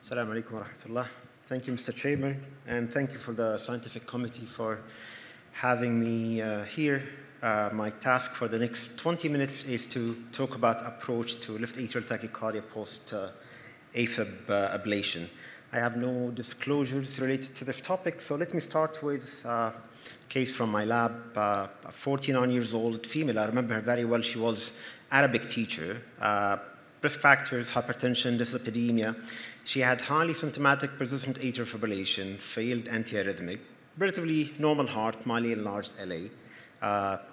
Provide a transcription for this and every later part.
Assalamu alaikum wa rahmatullah. Thank you, Mr. Chairman, and thank you for the scientific committee for having me here. My task for the next 20 minutes is to talk about approach to left atrial tachycardia post AFib ablation. I have no disclosures related to this topic, so let me start with a case from my lab. A 49 years old female, I remember her very well. She was Arabic teacher. Risk factors, hypertension, dyslipidemia. She had highly symptomatic persistent atrial fibrillation, failed antiarrhythmic, relatively normal heart, mildly enlarged LA.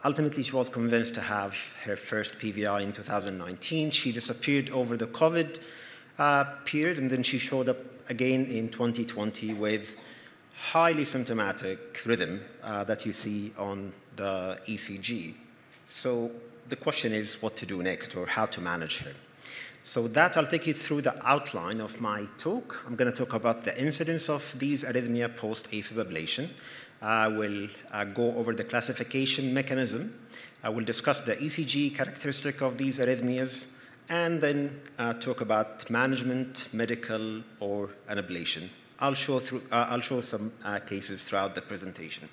Ultimately, she was convinced to have her first PVI in 2019. She disappeared over the COVID period, and then she showed up again in 2020 with highly symptomatic rhythm that you see on the ECG. So the question is what to do next or how to manage her. So with that, I'll take you through the outline of my talk. I'm going to talk about the incidence of these arrhythmia post-AFib ablation. I will go over the classification mechanism. I will discuss the ECG characteristic of these arrhythmias, and then talk about management, medical, or an ablation. I'll show some cases throughout the presentation.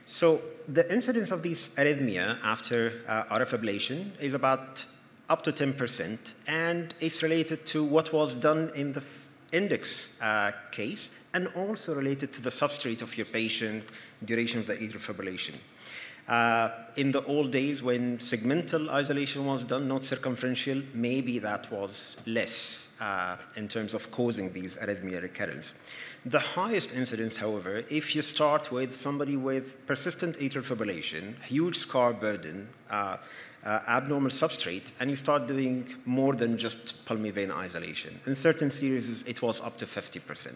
So the incidence of these arrhythmia after RF ablation is about up to 10%, and it's related to what was done in the index case, and also related to the substrate of your patient, duration of the atrial fibrillation. In the old days when segmental isolation was done, not circumferential, maybe that was less in terms of causing these arrhythmia recurrence. The highest incidence, however, if you start with somebody with persistent atrial fibrillation, huge scar burden, abnormal substrate, and you start doing more than just pulmonary vein isolation. In certain series, it was up to 50%.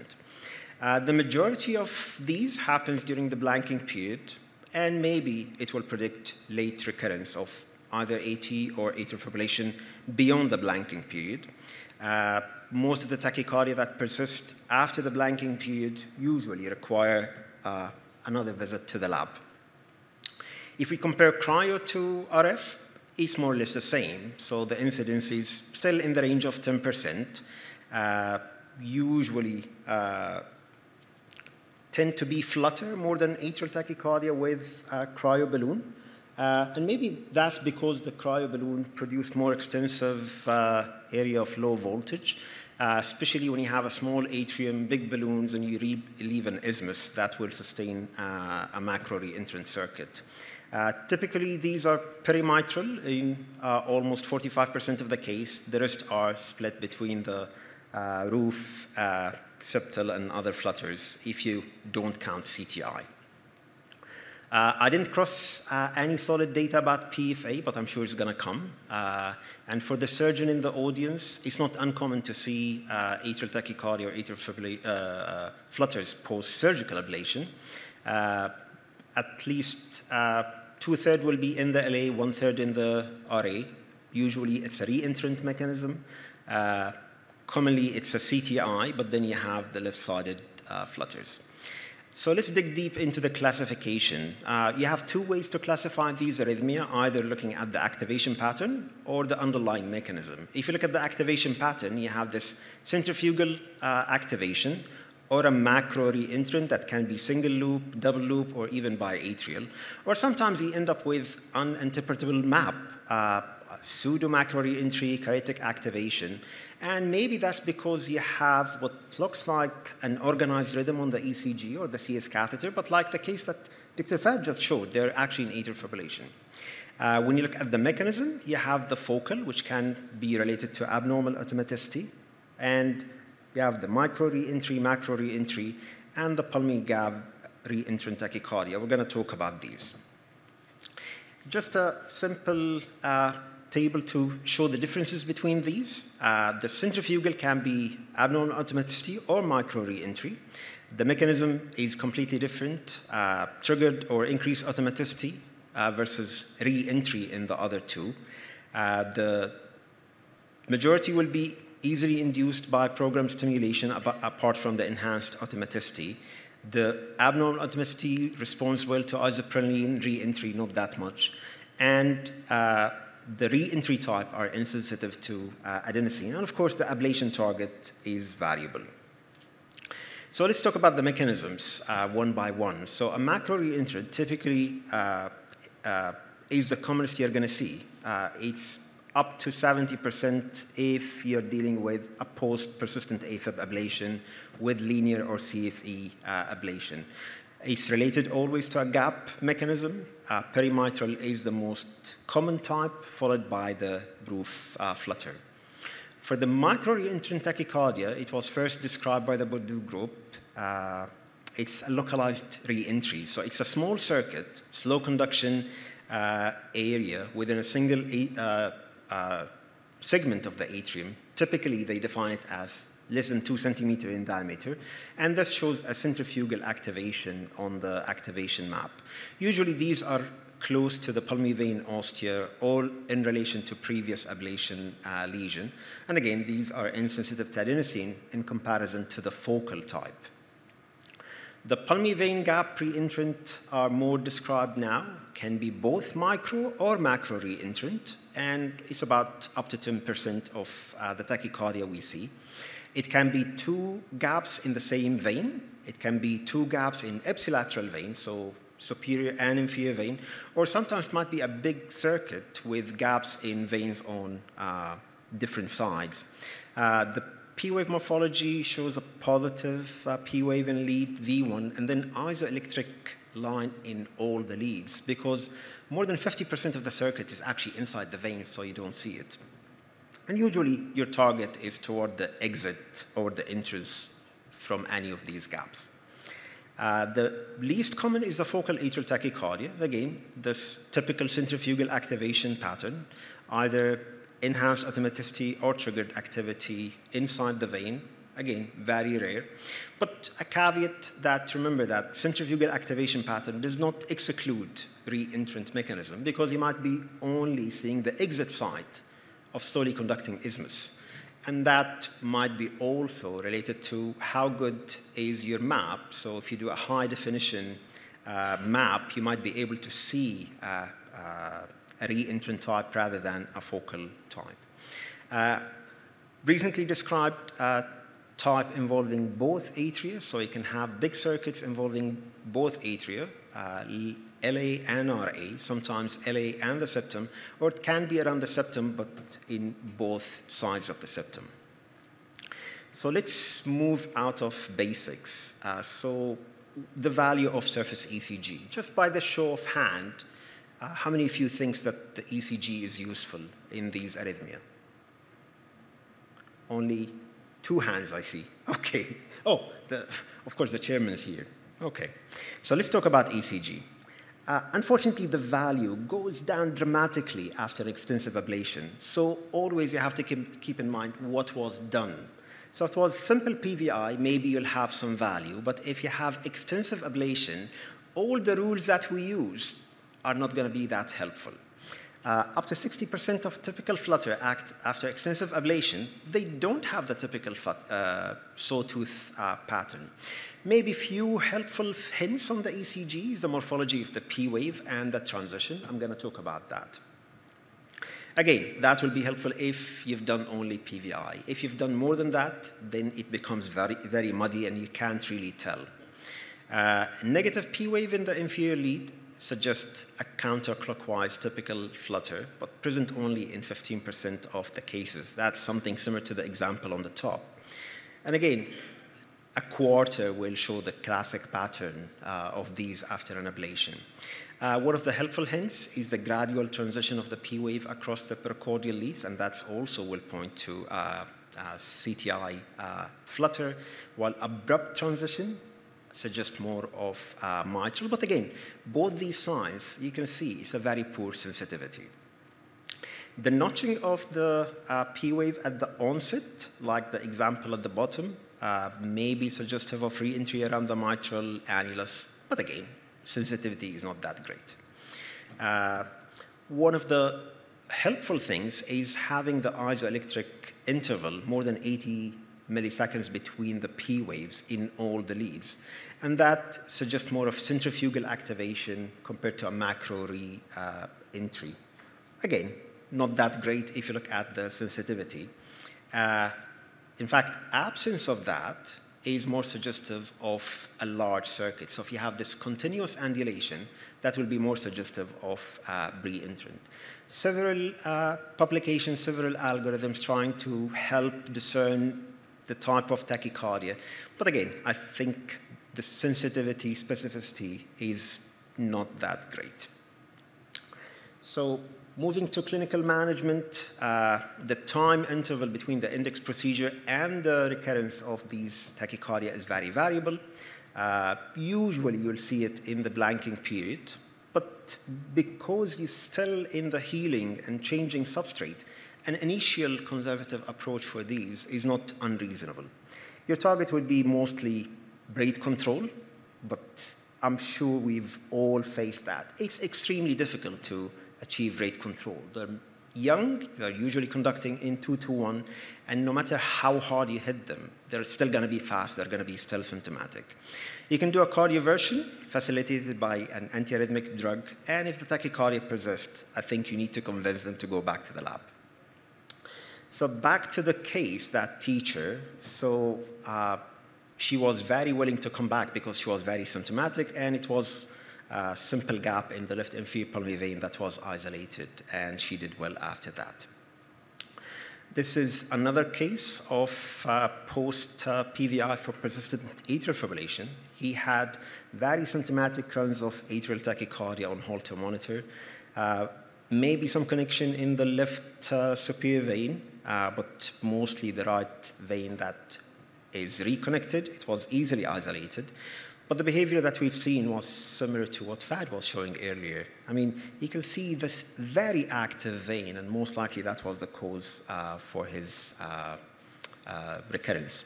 The majority of these happens during the blanking period, and maybe it will predict late recurrence of either AT or atrial fibrillation beyond the blanking period. Most of the tachycardia that persist after the blanking period usually require another visit to the lab. If we compare cryo to RF, it's more or less the same. So the incidence is still in the range of 10%. Usually tend to be flutter more than atrial tachycardia with cryo balloon. And maybe that's because the cryo balloon produced more extensive area of low voltage, especially when you have a small atrium, big balloons, and you leave an isthmus that will sustain a macro reentrant circuit. Typically, these are perimitral in almost 45% of the case. The rest are split between the roof, septal, and other flutters if you don't count CTI. I didn't cross any solid data about PFA, but I'm sure it's going to come. And for the surgeon in the audience, it's not uncommon to see atrial tachycardia or atrial flutters post-surgical ablation. At least 2/3 will be in the LA, 1/3 in the RA. Usually, it's a reentrant mechanism. Commonly, it's a CTI, but then you have the left-sided flutters. So let's dig deep into the classification. You have two ways to classify these arrhythmia, either looking at the activation pattern or the underlying mechanism. If you look at the activation pattern, you have this centrifugal activation or a macro reentrant that can be single loop, double loop, or even biatrial. Or sometimes you end up with uninterpretable map, pseudo-macro reentry, kinetic activation. And maybe that's because you have what looks like an organized rhythm on the ECG or the CS catheter, but like the case that Dr. Fahd just showed, they're actually in atrial fibrillation. When you look at the mechanism, you have the focal, which can be related to abnormal automaticity, and you have the micro reentry, macro reentry, and the pulmonary GAV reentrant tachycardia. We're going to talk about these. Just a simple table to show the differences between these. The centrifugal can be abnormal automaticity or micro reentry. The mechanism is completely different, triggered or increased automaticity versus reentry in the other two. The majority will be easily induced by program stimulation apart from the enhanced automaticity. The abnormal automaticity responds well to isoprenaline, reentry not that much. And the re-entry type are insensitive to adenosine. And of course, the ablation target is variable. So let's talk about the mechanisms one by one. So a macro reentrant typically is the commonest you're going to see. It's up to 70% if you're dealing with a post-persistent AFib ablation with linear or CFE ablation. It's related always to a gap mechanism. Perimitral is the most common type, followed by the roof flutter. For the micro-reentrant tachycardia, it was first described by the Bordeaux group. It's a localized re-entry. So it's a small circuit, slow conduction area within a single segment of the atrium. Typically, they define it as less than 2 centimeters in diameter, and this shows a centrifugal activation on the activation map. Usually, these are close to the pulmonary vein ostia or in relation to previous ablation lesion. And again, these are insensitive to adenosine in comparison to the focal type. The pulmonary vein gap reentrant are more described now, can be both micro or macro reentrant, and it's about up to 10% of the tachycardia we see. It can be 2 gaps in the same vein. It can be 2 gaps in ipsilateral vein, so superior and inferior vein, or sometimes it might be a big circuit with gaps in veins on different sides. The P-wave morphology shows a positive P-wave in lead V1, and then isoelectric line in all the leads, because more than 50% of the circuit is actually inside the veins, so you don't see it. And usually, your target is toward the exit or the entrance from any of these gaps. The least common is the focal atrial tachycardia. Again, this typical centrifugal activation pattern, either enhanced automaticity or triggered activity inside the vein. Again, very rare. But a caveat that, remember that centrifugal activation pattern does not exclude reentrant mechanism, because you might be only seeing the exit site of slowly conducting isthmus. And that might be also related to how good is your map. So if you do a high definition map, you might be able to see a reentrant type rather than a focal type. Recently described type involving both atria, so you can have big circuits involving both atria, LA and RA, sometimes LA and the septum, or it can be around the septum, but in both sides of the septum. So let's move out of basics. So the value of surface ECG. Just by the show of hand, how many of you think that the ECG is useful in these arrhythmia? Only 2 hands, I see. Okay. Oh, of course, the chairman's here. Okay. So let's talk about ECG. Unfortunately, the value goes down dramatically after extensive ablation. So always you have to keep in mind what was done. So if it was simple PVI, maybe you'll have some value. But if you have extensive ablation, all the rules that we use are not going to be that helpful. Up to 60% of typical flutter act after extensive ablation, they don't have the typical sawtooth pattern. Maybe few helpful hints on the ECGs, the morphology of the P wave and the transition. I'm going to talk about that. Again, that will be helpful if you've done only PVI. If you've done more than that, then it becomes very, very muddy and you can't really tell. Negative P wave in the inferior lead suggests a counterclockwise typical flutter, but present only in 15% of the cases. That's something similar to the example on the top. And again, a quarter will show the classic pattern of these after an ablation. One of the helpful hints is the gradual transition of the P wave across the precordial leads, and that's also will point to CTI flutter, while abrupt transition suggests more of mitral. But again, both these signs, you can see it's a very poor sensitivity. The notching of the P wave at the onset, like the example at the bottom, may be suggestive of re-entry around the mitral annulus, but again, sensitivity is not that great. One of the helpful things is having the isoelectric interval more than 80 milliseconds between the P waves in all the leads. And that suggests more of centrifugal activation compared to a macro re-entry. Again, not that great if you look at the sensitivity. In fact, absence of that is more suggestive of a large circuit. So if you have this continuous undulation, that will be more suggestive of pre-entrant. Several publications, several algorithms trying to help discern the type of tachycardia. But again, I think the sensitivity, specificity is not that great. So moving to clinical management, the time interval between the index procedure and the recurrence of these tachycardia is very variable. Usually you'll see it in the blanking period, but because you're still in the healing and changing substrate, an initial conservative approach for these is not unreasonable. Your target would be mostly rate control, but I'm sure we've all faced that. It's extremely difficult to achieve rate control. They're young, they're usually conducting in 2-to-1, and no matter how hard you hit them, they're still going to be fast, they're going to be still symptomatic. You can do a cardioversion facilitated by an antiarrhythmic drug, and if the tachycardia persists, I think you need to convince them to go back to the lab. So back to the case, that teacher, so she was very willing to come back because she was very symptomatic, and it was a simple gap in the left inferior pulmonary vein that was isolated, and she did well after that. This is another case of post-PVI for persistent atrial fibrillation. He had very symptomatic runs of atrial tachycardia on Holter monitor, maybe some connection in the left superior vein, but mostly the right vein that is reconnected. It was easily isolated. But the behavior that we've seen was similar to what Fad was showing earlier. I mean, you can see this very active vein, and most likely that was the cause for his recurrence.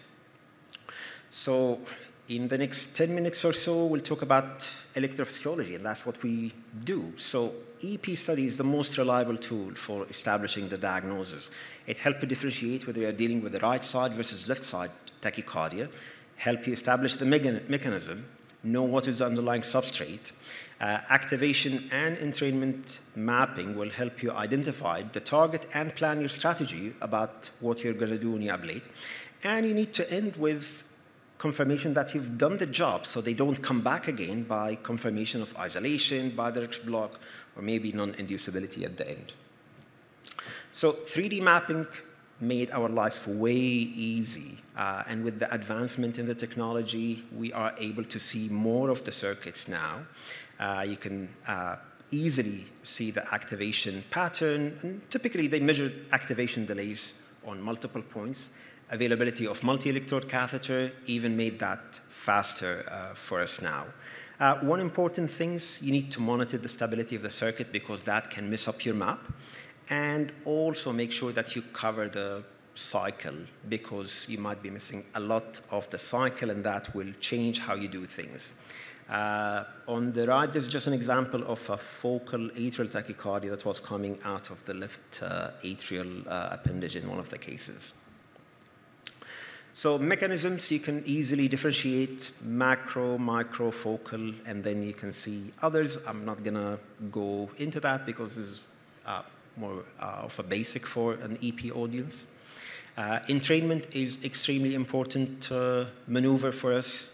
So in the next 10 minutes or so, we'll talk about electrophysiology, and that's what we do. So EP study is the most reliable tool for establishing the diagnosis. It helps you differentiate whether you're dealing with the right side versus left side tachycardia, help you establish the mechanism, know what is the underlying substrate. Activation and entrainment mapping will help you identify the target and plan your strategy about what you're going to do when you ablate. And you need to end with confirmation that you've done the job so they don't come back again by confirmation of isolation, bidirectional block, or maybe non-inducibility at the end. So 3D mapping made our life way easy. And with the advancement in the technology, we are able to see more of the circuits now. You can easily see the activation pattern. And typically, they measure activation delays on multiple points. Availability of multi-electrode catheter even made that faster for us now. One important thing is you need to monitor the stability of the circuit because that can mess up your map. And also make sure that you cover the cycle because you might be missing a lot of the cycle, and that will change how you do things. On the right, this is just an example of a focal atrial tachycardia that was coming out of the left atrial appendage in one of the cases. So mechanisms, you can easily differentiate macro, micro, focal, and then you can see others. I'm not going to go into that because this is more of a basic for an EP audience. Entrainment is extremely important maneuver for us,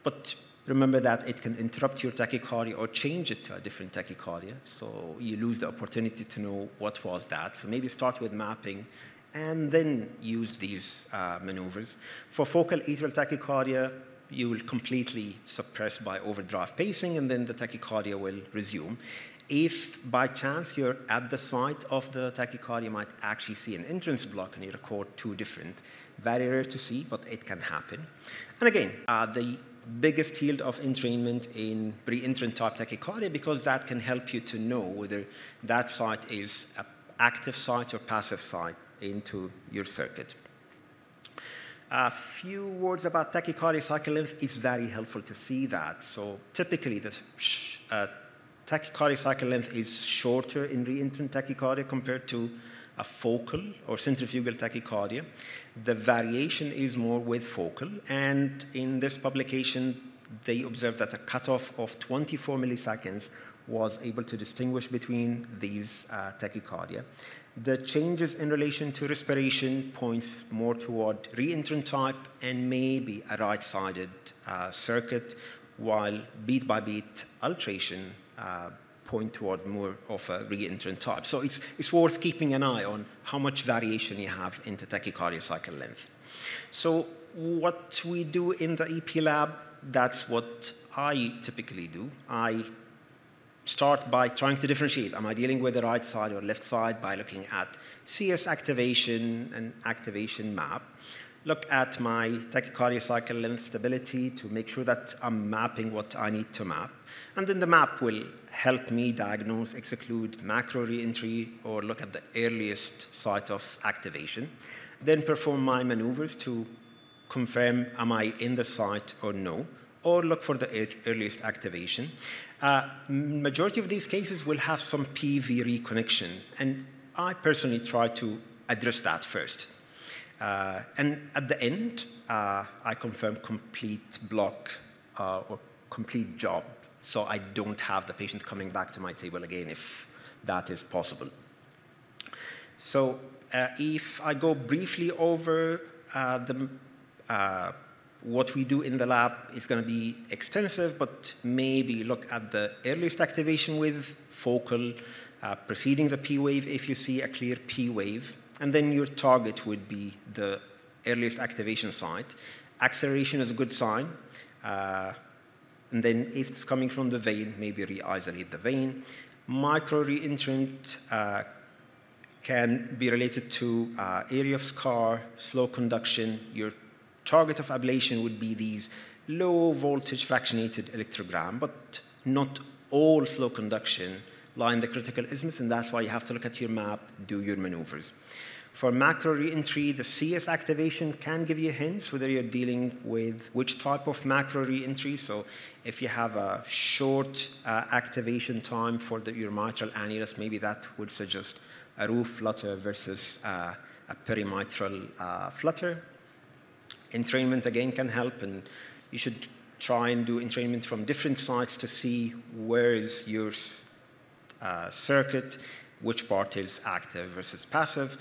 but remember that it can interrupt your tachycardia or change it to a different tachycardia, so you lose the opportunity to know what was that. So maybe start with mapping and then use these maneuvers. For focal atrial tachycardia, you will completely suppress by overdrive pacing, and then the tachycardia will resume. If by chance you're at the site of the tachycardia, you might actually see an entrance block and you record two different. Very rare to see, but it can happen. And again, the biggest yield of entrainment in pre-entrant type tachycardia because that can help you to know whether that site is an active site or passive site into your circuit. A few words about tachycardia cycle length. It's very helpful to see that. So typically, the tachycardia cycle length is shorter in re-entrant tachycardia compared to a focal or centrifugal tachycardia. The variation is more with focal, and in this publication, they observed that a cutoff of 24 milliseconds was able to distinguish between these tachycardia. The changes in relation to respiration points more toward reentrant type and maybe a right-sided circuit, while beat-by-beat alteration point toward more of a reentrant type. So it's worth keeping an eye on how much variation you have into tachycardia cycle length. So what we do in the EP lab, that's what I typically do. I start by trying to differentiate. Am I dealing with the right side or left side by looking at CS activation and activation map. Look at my tachycardia cycle length stability to make sure that I'm mapping what I need to map. And then the map will help me diagnose, exclude macro reentry, or look at the earliest site of activation. Then perform my maneuvers to confirm am I in the site or no, or look for the earliest activation. Majority of these cases will have some PV reconnection, and I personally try to address that first. And at the end, I confirm complete block or complete job, so I don't have the patient coming back to my table again if that is possible. So if I go briefly over what we do in the lab, is going to be extensive, but maybe look at the earliest activation with focal, preceding the P wave if you see a clear P wave, and then your target would be the earliest activation site. Acceleration is a good sign, and then if it's coming from the vein, maybe re-isolate the vein. Micro reentrant can be related to area of scar, slow conduction. Your target of ablation would be these low voltage fractionated electrogram, but not all slow conduction lie in the critical isthmus, and that's why you have to look at your map, do your maneuvers. For macro reentry, the CS activation can give you hints whether you're dealing with which type of macro reentry. So if you have a short activation time for your mitral annulus, maybe that would suggest a roof flutter versus a perimitral flutter. Entrainment, again, can help, and you should try and do entrainment from different sites to see where is your circuit, which part is active versus passive.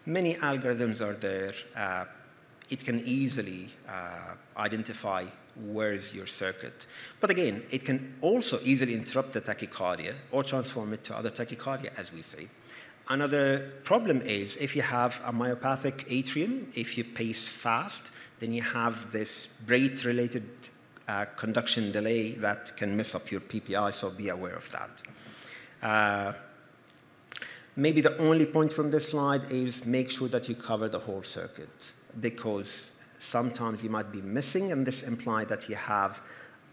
Many algorithms are there. It can easily identify where is your circuit. But again, it can also easily interrupt the tachycardia or transform it to other tachycardia, as we say. Another problem is if you have a myopathic atrium, if you pace fast, then you have this rate-related conduction delay that can mess up your PPI, so be aware of that. Maybe the only point from this slide is make sure that you cover the whole circuit, because sometimes you might be missing, and this implies that you have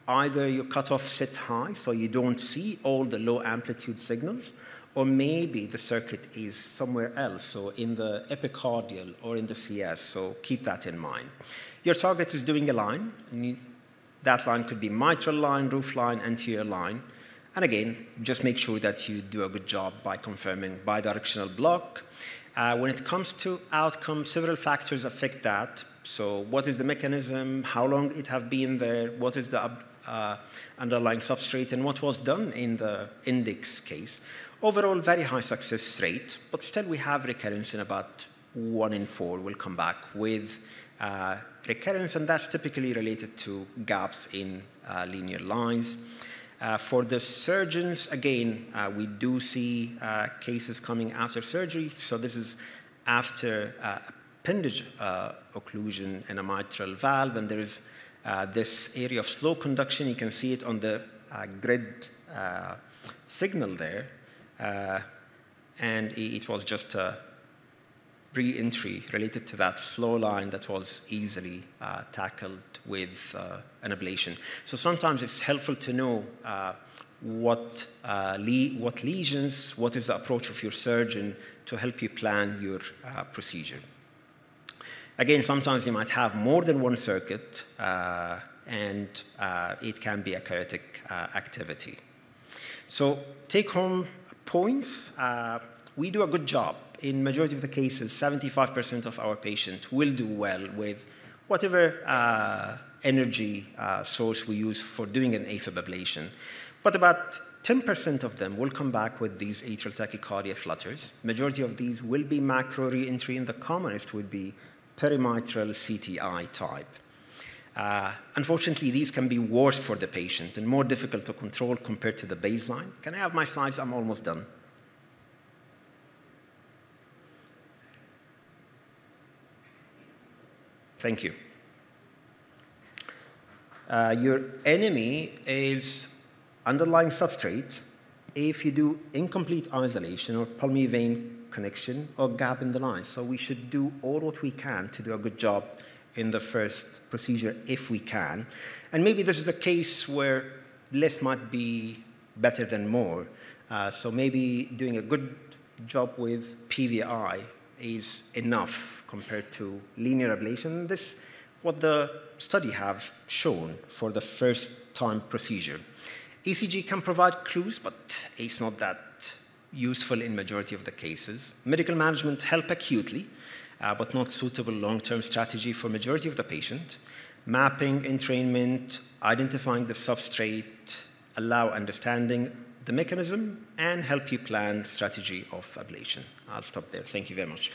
either your cutoff set high, so you don't see all the low amplitude signals, or maybe the circuit is somewhere else, so in the epicardial or in the CS, so keep that in mind. Your target is doing a line. That line could be mitral line, roof line, anterior line. And again, just make sure that you do a good job by confirming bidirectional block. When it comes to outcome, several factors affect that. So what is the mechanism, how long it have been there, what is the underlying substrate, and what was done in the index case. Overall, very high success rate, but still we have recurrence in about 1 in 4 will come back with recurrence, and that's typically related to gaps in linear lines. For the surgeons, again, we do see cases coming after surgery. So this is after appendage occlusion in a mitral valve, and there is this area of slow conduction. You can see it on the grid signal there. And it was just a re-entry related to that slow line that was easily tackled with an ablation. So sometimes it's helpful to know what lesions, what is the approach of your surgeon to help you plan your procedure. Again, sometimes you might have more than one circuit, and it can be a chaotic activity. So take home points, we do a good job. In majority of the cases, 75% of our patients will do well with whatever energy source we use for doing an AFib ablation. But about 10% of them will come back with these atrial tachycardia flutters. Majority of these will be macro re-entry, and the commonest would be perimitral CTI type. Unfortunately, these can be worse for the patient and more difficult to control compared to the baseline. Can I have my slides? I'm almost done. Thank you. Your enemy is underlying substrate if you do incomplete isolation or pulmonary vein connection or gap in the lines. So we should do all what we can to do a good job in the first procedure if we can. And maybe this is the case where less might be better than more. So maybe doing a good job with PVI is enough compared to linear ablation. This is what the study have shown for the first time procedure. ECG can provide clues, but it's not that useful in majority of the cases. Medical management help acutely, but not suitable long-term strategy for majority of the patient. Mapping, entrainment, identifying the substrate, allow understanding the mechanism, and help you plan strategy of ablation. I'll stop there. Thank you very much.